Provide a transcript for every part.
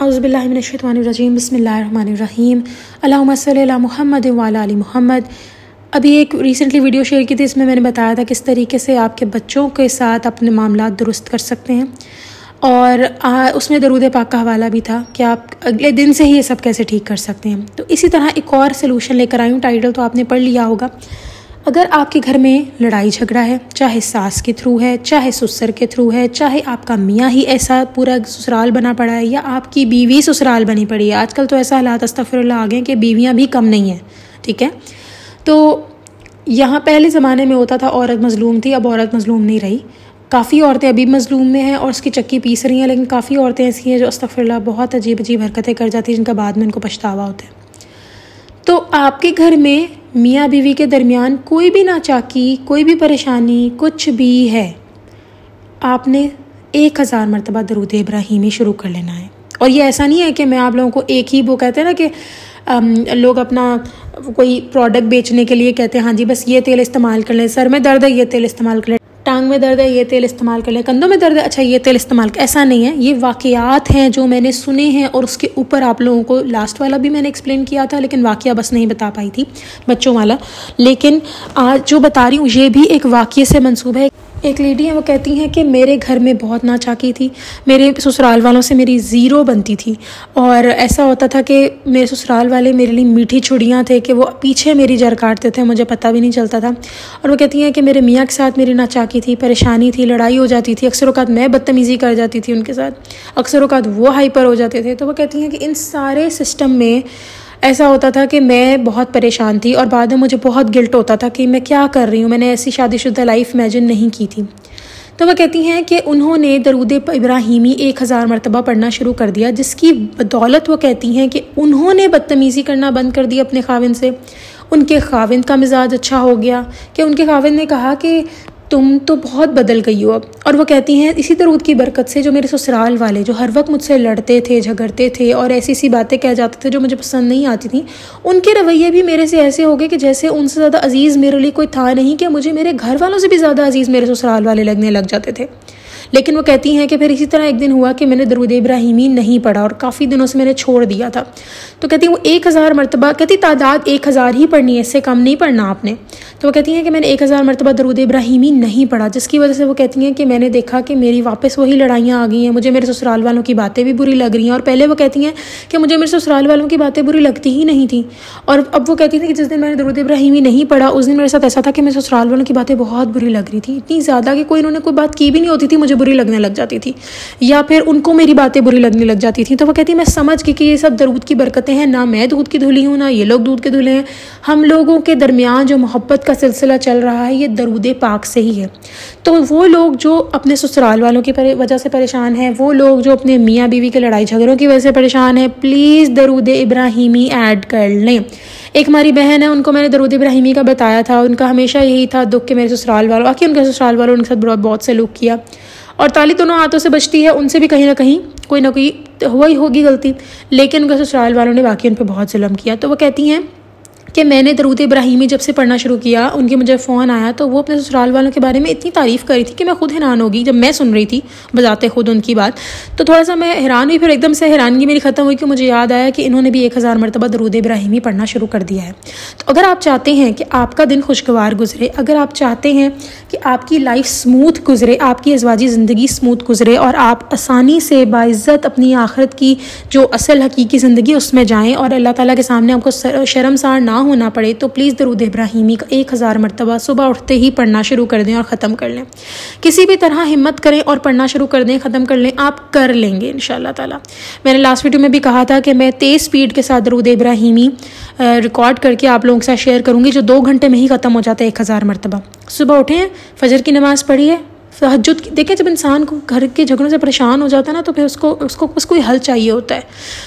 औज़ुबिल्लाहि मिनश्शैतानिर्रजीम बिस्मिल्लाहिर्रहमानिर्रहीम अल्लाहुम्मा सल्लि अला मुहम्मद व अला आलि मुहम्मद। अभी एक रिसेंटली वीडियो शेयर की थी, इसमें मैंने बताया था किस तरीके से आपके बच्चों के साथ अपने मामलात दुरुस्त कर सकते हैं, और उसमें दरूद पाक का हवाला भी था कि आप अगले दिन से ही ये सब कैसे ठीक कर सकते हैं। तो इसी तरह एक और सलूशन लेकर आई हूँ। टाइटल तो आपने पढ़ लिया होगा। अगर आपके घर में लड़ाई झगड़ा है, चाहे सास के थ्रू है, चाहे ससुर के थ्रू है, चाहे आपका मियाँ ही ऐसा पूरा ससुराल बना पड़ा है, या आपकी बीवी ससुराल बनी पड़ी है। आजकल तो ऐसा हालात अस्तगफिरुल्लाह आ गए कि बीवियाँ भी कम नहीं हैं, ठीक है। तो यहाँ पहले ज़माने में होता था औरत मज़लूम थी, अब औरत मज़लूम नहीं रही। काफ़ी औरतें अभी मज़लूम में हैं और उसकी चक्की पीस रही हैं, लेकिन काफ़ी औरतें ऐसी हैं जो अस्तगफिरुल्लाह बहुत अजीब अजीब हरकतें कर जाती हैं, जिनका बाद में उनको पछतावा होता है। तो आपके घर में मियाँ बीवी के दरमियान कोई भी नाचाकी, कोई भी परेशानी, कुछ भी है, आपने 1000 मरतबा दरूद इब्राहिमी शुरू कर लेना है। और ये ऐसा नहीं है कि मैं आप लोगों को एक ही, वो कहते हैं ना कि लोग अपना कोई प्रोडक्ट बेचने के लिए कहते हैं हाँ जी बस ये तेल इस्तेमाल कर लें, सर में दर्द है ये तेल इस्तेमाल कर लें, टांग में दर्द है ये तेल इस्तेमाल कर लें, कंधों में दर्द है अच्छा ये तेल इस्तेमाल कर। ऐसा नहीं है, ये वाक़यात हैं जो मैंने सुने हैं, और उसके ऊपर आप लोगों को लास्ट वाला भी मैंने एक्सप्लेन किया था, लेकिन वाक़या बस नहीं बता पाई थी बच्चों वाला। लेकिन आज जो बता रही हूँ ये भी एक वाक़ये से मंसूब है। एक लेडी है, वो कहती हैं कि मेरे घर में बहुत नाचाकी थी, मेरे ससुराल वालों से मेरी ज़ीरो बनती थी, और ऐसा होता था कि मेरे ससुराल वाले मेरे लिए मीठी छुड़ियाँ थे कि वो पीछे मेरी जड़ काटते थे, मुझे पता भी नहीं चलता था। और वो कहती हैं कि मेरे मियाँ के साथ मेरी नाचाकी थी, परेशानी थी, लड़ाई हो जाती थी, अक्सर औक़ात मैं बदतमीज़ी कर जाती थी उनके साथ, अक्सर औक़ात वो हाइपर हो जाते थे। तो वो कहती हैं कि इन सारे सिस्टम में ऐसा होता था कि मैं बहुत परेशान थी, और बाद में मुझे बहुत गिल्ट होता था कि मैं क्या कर रही हूँ, मैंने ऐसी शादीशुदा लाइफ इमेजिन नहीं की थी। तो वह कहती हैं कि उन्होंने दरूद इब्राहिमी 1000 मरतबा पढ़ना शुरू कर दिया, जिसकी बदौलत वो कहती हैं कि उन्होंने बदतमीज़ी करना बंद कर दिया अपने खाविंद से। उनके खाविंद का मिजाज अच्छा हो गया कि उनके खाविंद ने कहा कि तुम तो बहुत बदल गई हो अब। और वो कहती हैं इसी दरूद की बरकत से जो मेरे ससुराल वाले जो हर वक्त मुझसे लड़ते थे, झगड़ते थे और ऐसी सी बातें कह जाते थे जो मुझे पसंद नहीं आती थी, उनके रवैये भी मेरे से ऐसे हो गए कि जैसे उनसे ज़्यादा अजीज़ मेरे लिए कोई था नहीं, कि मुझे मेरे घर वालों से भी ज़्यादा अजीज़ मेरे ससुराल वाले लगने लग जाते थे। लेकिन वो कहती हैं कि फिर इसी तरह एक दिन हुआ कि मैंने दरूद इब्राहिमी नहीं पढ़ा, और काफ़ी दिनों से मैंने छोड़ दिया था। तो कहती हैं वो 1000 मरतबा, कहती तादाद 1000 ही पढ़नी है, इससे कम नहीं पढ़ना आपने। तो वो कहती हैं कि मैंने 1000 मरतबा दरूद इब्राहिमी नहीं पढ़ा, जिसकी वजह से वो कहती हैं कि मैंने देखा कि मेरी वापस वही लड़ाइयाँ आ गई हैं, मुझे मेरे ससुराल वालों की बातें भी बुरी लग रही हैं। और पहले वो कहती हैं कि मुझे मेरे ससुराल वालों की बातें बुरी लगती ही नहीं थी, और अब वो कहती थी कि जिस दिन मैंने दरूद इब्राहिमी नहीं पढ़ा उस दिन मेरे साथ ऐसा था कि मेरे ससुराल वालों की बातें बहुत बुरी लग रही थी, इतनी ज़्यादा कि इन्होंने कोई बात की भी नहीं होती थी मुझे बुरी लगने लग जाती थी, या फिर उनको मेरी बातें बुरी लगने लग जाती थी। तो वो कहती है मैं समझ गई कि ये सब दरूद की बरकतें हैं, ना मैं दूध की धुली हूँ ना ये लोग दूध के धुले हैं, हम लोगों के दरमियान जो मोहब्बत का सिलसिला चल रहा है ये दरूद पाक से ही है। तो वो लोग जो अपने ससुराल वालों की वजह से परेशान हैं, वो लोग जो अपने मियाँ बीवी के लड़ाई झगड़ों की वजह से परेशान हैं, प्लीज़ दरूद इब्राहिमी ऐड कर लें। एक हमारी बहन है, उनको मैंने दरूद इब्राहिमी का बताया था, उनका हमेशा यही था दुख के मेरे ससुराल वालों, आखिर उनके ससुराल वालों उनके साथ बहुत सलूक किया, और ताली दोनों हाथों से बचती है, उनसे भी कहीं ना कहीं कोई ना कोई हुआ ही होगी गलती, लेकिन उनके ससुराल वालों ने वाकई उन पर बहुत जुल्म किया। तो वो कहती हैं कि मैंने दरूद इब्राहिमी जब से पढ़ना शुरू किया, उनके मुझे फ़ोन आया तो वो अपने ससुराल वालों के बारे में इतनी तारीफ़ करी थी कि मैं खुद हैरान हो गई जब मैं सुन रही थी बजाते खुद उनकी बात। तो थोड़ा सा मैं हैरान हुई, फिर एकदम से हैरानगी मेरी ख़त्म हुई कि मुझे याद आया कि इन्होंने भी 1000 मरतबा दरूद इब्राहिमी पढ़ना शुरू कर दिया है। तो अगर आप चाहते हैं कि आपका दिन खुशगवार गुजरे, अगर आप चाहते हैं कि आपकी लाइफ स्मूथ गुजरे, आपकी अज़वाजी ज़िंदगी स्मूथ गुजरे, और आप आसानी से बाइज़्ज़त अपनी आखिरत की जो असल हकीकी ज़िंदगी उसमें जाएँ और अल्लाह ताला के सामने आपको शर्मसार ना होना पड़े, तो प्लीज़ दरूद इब्राहिमी का 1000 मरतबा सुबह उठते ही पढ़ना शुरू कर दें और ख़त्म कर लें। किसी भी तरह हिम्मत करें और पढ़ना शुरू कर दें, ख़त्म कर लें, आप कर लेंगे इंशाअल्लाह ताला। मैंने लास्ट वीडियो में भी कहा था कि मैं तेज़ स्पीड के साथ दरूद इब्राहिमी रिकॉर्ड करके आप लोगों के साथ शेयर करूँगी, जो 2 घंटे में ही ख़त्म हो जाता है 1000 मरतबा। सुबह उठें, फजर की नमाज़ पढ़िए, तहज्जुद देखें। जब इंसान को घर के झगड़ों से परेशान हो जाता है ना, तो फिर उसको बस कोई हल चाहिए होता है।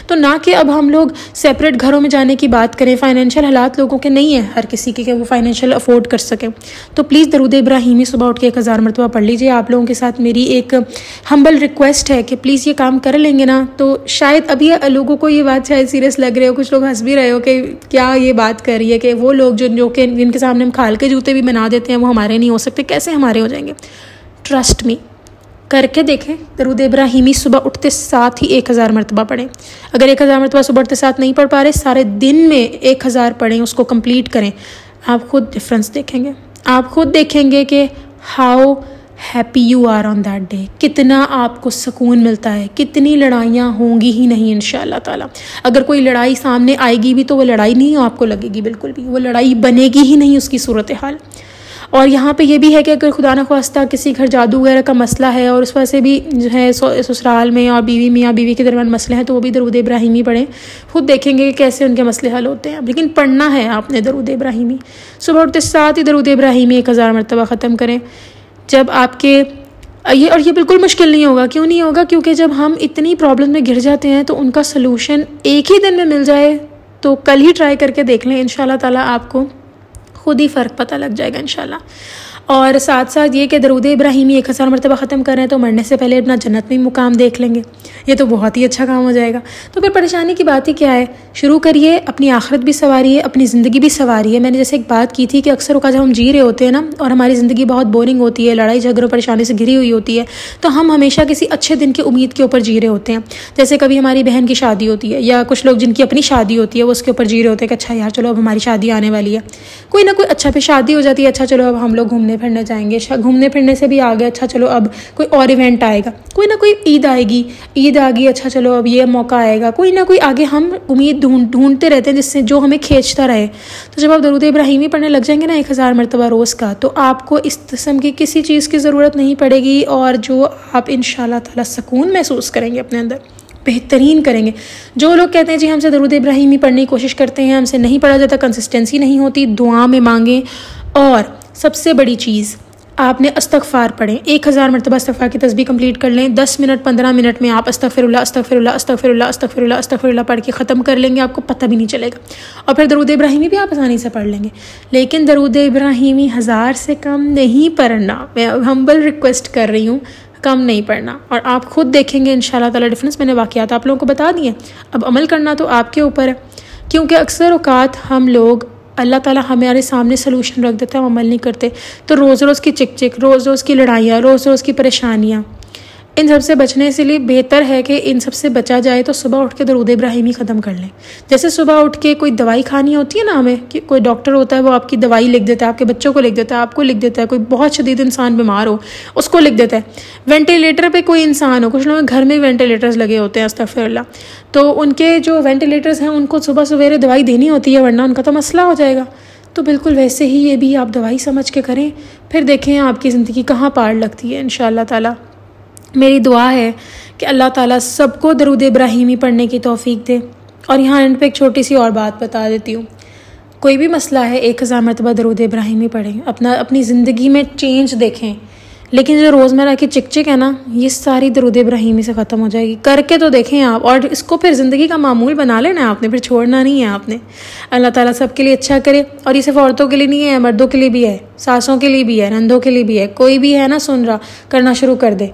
तो ना कि अब हम लोग सेपरेट घरों में जाने की बात करें, फ़ाइनेंशियल हालात लोगों के नहीं है हर किसी के कि वो फ़ाइनेंशियल अफोर्ड कर सकें, तो प्लीज़ दरूद इब्राहिमी सुबह उठ के 1000 मरतबा पढ़ लीजिए। आप लोगों के साथ मेरी एक हम्बल रिक्वेस्ट है कि प्लीज़ ये काम कर लेंगे ना, तो शायद अभी लोगों को ये बात शायद सीरियस लग रही हो, कुछ लोग हंस भी रहे हो कि क्या ये बात कर रही है, कि वो लोग जो कि जिनके सामने हम खाल के जूते भी बना देते हैं वो हमारे नहीं हो सकते, कैसे हमारे हो जाएंगे। ट्रस्ट मी, करके देखें। दरूद इब्राहिमी सुबह उठते साथ ही 1000 मरतबा पढ़ें। अगर 1000 मरतबा सुबह उठते साथ नहीं पढ़ पा रहे, सारे दिन में 1000 पढ़ें, उसको कंप्लीट करें। आप खुद डिफरेंस देखेंगे, आप खुद देखेंगे कि how happy you are on that day, कितना आपको सुकून मिलता है, कितनी लड़ाइयाँ होंगी ही नहीं इंशाअल्लाह ताला। अगर कोई लड़ाई सामने आएगी भी तो वो लड़ाई नहीं आपको लगेगी बिल्कुल भी, वो लड़ाई बनेगी ही नहीं उसकी सूरत हाल। और यहाँ पे ये भी है कि अगर खुदा न ख्वास्ता किसी घर जादू वगैरह का मसला है और उस वजह से भी जो है ससुराल में और बीवी मियाँ बीवी के दरमियान मसले हैं, तो वो भी दरूद इब्राहिमी पढ़ें। खुद देखेंगे कि कैसे उनके मसले हल होते हैं। लेकिन पढ़ना है आपने दरूद इब्राहिमी। सुबह उठते साथ ही दरूद इब्राहिमी 1000 मरतबा ख़त्म करें। जब आपके ये बिल्कुल मुश्किल नहीं होगा। क्यों नहीं होगा? क्योंकि जब हम इतनी प्रॉब्लम में घिर जाते हैं तो उनका सलूशन एक ही दिन में मिल जाए तो कल ही ट्राई करके देख लें, इंशाल्लाह ताला आपको खुद ही फ़र्क पता लग जाएगा इंशाल्लाह। और साथ साथ ये कि दरूद इब्राहिमी 1000 मरतबा ख़त्म कर रहे हैं तो मरने से पहले अपना जन्नत में मुकाम देख लेंगे, ये तो बहुत ही अच्छा काम हो जाएगा। तो फिर परेशानी की बात ही क्या है? शुरू करिए, अपनी आखिरत भी संवारिए, अपनी ज़िंदगी भी संवारिए। मैंने जैसे एक बात की थी कि अक्सर जब हम जी रहे होते हैं ना और हमारी ज़िंदगी बहुत बोरिंग होती है, लड़ाई झगड़ों परेशानी से घिरी हुई होती है, तो हम हमेशा किसी अच्छे दिन की उम्मीद के ऊपर जी रहे होते हैं। जैसे कभी हमारी बहन की शादी होती है या कुछ लोग जिनकी अपनी शादी होती है वो उसके ऊपर जी रहे होते हैं कि अच्छा यार चलो अब हमारी शादी आने वाली है। कोई ना कोई अच्छा पे शादी हो जाती है, अच्छा चलो अब हम लोग घूमने फिरने जाएंगे। घूमने फिरने से भी आगे अच्छा चलो अब कोई और इवेंट आएगा, कोई ना कोई ईद आएगी, ईद आ गई, अच्छा चलो अब ये मौका आएगा, कोई ना कोई आगे हम उम्मीद ढूंढते रहते हैं जिससे जो हमें खींचता रहे। तो जब आप दरूद इब्राहिमी पढ़ने लग जाएंगे ना 1000 मरतबा रोज़ का, तो आपको इस किस्म की किसी चीज़ की ज़रूरत नहीं पड़ेगी और जो आप इंशाअल्लाह ताला सुकून महसूस करेंगे अपने अंदर, बेहतरीन करेंगे। जो लोग कहते हैं जी हमसे दरूद इब्राहिमी पढ़ने की कोशिश करते हैं, हमसे नहीं पढ़ा जाता, कंसिस्टेंसी नहीं होती, दुआ में मांगें। और सबसे बड़ी चीज़, आपने अस्तगफार पढ़ें। 1000 मरतबा अस्तगफार की तस्बीह कंप्लीट कर लें। 10 मिनट 15 मिनट में आप अस्तगफिरुल्लाह अस्तगफिरुल्लाह अस्तगफिरुल्लाह अस्तगफिरुल्लाह अस्तगफिरुल्लाह पढ़ के ख़त्म कर लेंगे, आपको पता भी नहीं चलेगा। और फिर दरूद इब्राहिमी भी आप आसानी से पढ़ लेंगे। लेकिन दरूद इब्राहिमी 1000 से कम नहीं पढ़ना, मैं हम्बल रिक्वेस्ट कर रही हूँ, कम नहीं पढ़ना। और आप खुद देखेंगे इंशाल्लाह ताला डिफरेंस। मैंने वाक़यात आप लोगों को बता दिए, अब अमल करना तो आपके ऊपर है। क्योंकि अक्सर औक़ात हम लोग, अल्लाह ताला हमारे सामने सलूशन रख देता है, हम अमल नहीं करते। तो रोज़ रोज़ की चिक चिक, रोज़ रोज़ की लड़ाइयाँ, रोज़ रोज़ की परेशानियाँ, इन सब से बचने से लिए बेहतर है कि इन सब से बचा जाए तो सुबह उठ के दरूद इब्राहिमी ख़त्म कर लें। जैसे सुबह उठ के कोई दवाई खानी होती है ना हमें, कि कोई डॉक्टर होता है वो आपकी दवाई लिख देता है, आपके बच्चों को लिख देता है, आपको लिख देता है। कोई बहुत शदीद इंसान बीमार हो उसको लिख देता है। वेंटिलेटर पे कोई इंसान हो, कुछ लोगों के घर में वेंटिलेटर्स लगे होते हैं अस्तगफिरुल्लाह, तो उनके जो वेंटिलेटर्स हैं उनको सुबह सवेरे दवाई देनी होती है वरना उनका तो मसला हो जाएगा। तो बिल्कुल वैसे ही ये भी आप दवाई समझ के करें, फिर देखें आपकी ज़िंदगी कहाँ पार लगती है इंशाअल्लाह ताला। मेरी दुआ है कि अल्लाह ताला सबको दरूद इब्राहिमी पढ़ने की तौफीक दे। और यहाँ एंड पे एक छोटी सी और बात बता देती हूँ, कोई भी मसला है 1000 मरतबा दरूद इब्राहिमी पढ़ें, अपनी ज़िंदगी में चेंज देखें। लेकिन जो रोज़मर्रा की चिक चिक है ना, ये सारी दरूद इब्राहिमी से ख़त्म हो जाएगी। करके तो देखें आप, और इसको फिर ज़िंदगी का मामूल बना लेना आपने, फिर छोड़ना नहीं है आपने। अल्लाह ताला सबके लिए अच्छा करे। और ये सिर्फ औरतों के लिए नहीं है, मर्दों के लिए भी है, सासों के लिए भी है, नंदों के लिए भी है। कोई भी है ना सुन रहा, करना शुरू कर दे।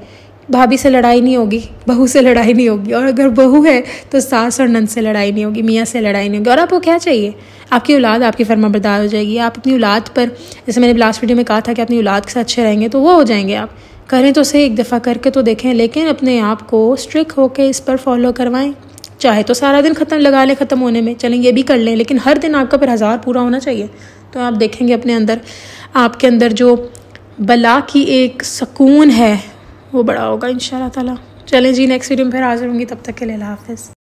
भाभी से लड़ाई नहीं होगी, बहू से लड़ाई नहीं होगी, और अगर बहू है तो सास और नंद से लड़ाई नहीं होगी, मियाँ से लड़ाई नहीं होगी। और आपको क्या चाहिए? आपकी औलाद आपकी फरमाबरदार हो जाएगी। आप अपनी औलाद पर, जैसे मैंने लास्ट वीडियो में कहा था कि अपनी औलाद के साथ अच्छे रहेंगे तो वो हो जाएंगे आप। करें तो सही, एक दफ़ा करके तो देखें, लेकिन अपने आप को स्ट्रिक्ट होकर इस पर फॉलो करवाएं। चाहे तो सारा दिन लगा लें ख़त्म होने में, चलें ये भी कर लें, लेकिन हर दिन आपका फिर 1000 पूरा होना चाहिए। तो आप देखेंगे अपने अंदर, आपके अंदर जो बला की एक सुकून है वो बड़ा होगा इंशाअल्लाह ताला। चलें जी, नेक्स्ट वीडियो में फिर हाज़िर होंगी, तब तक के लिए अल्लाह हाफ़िज़।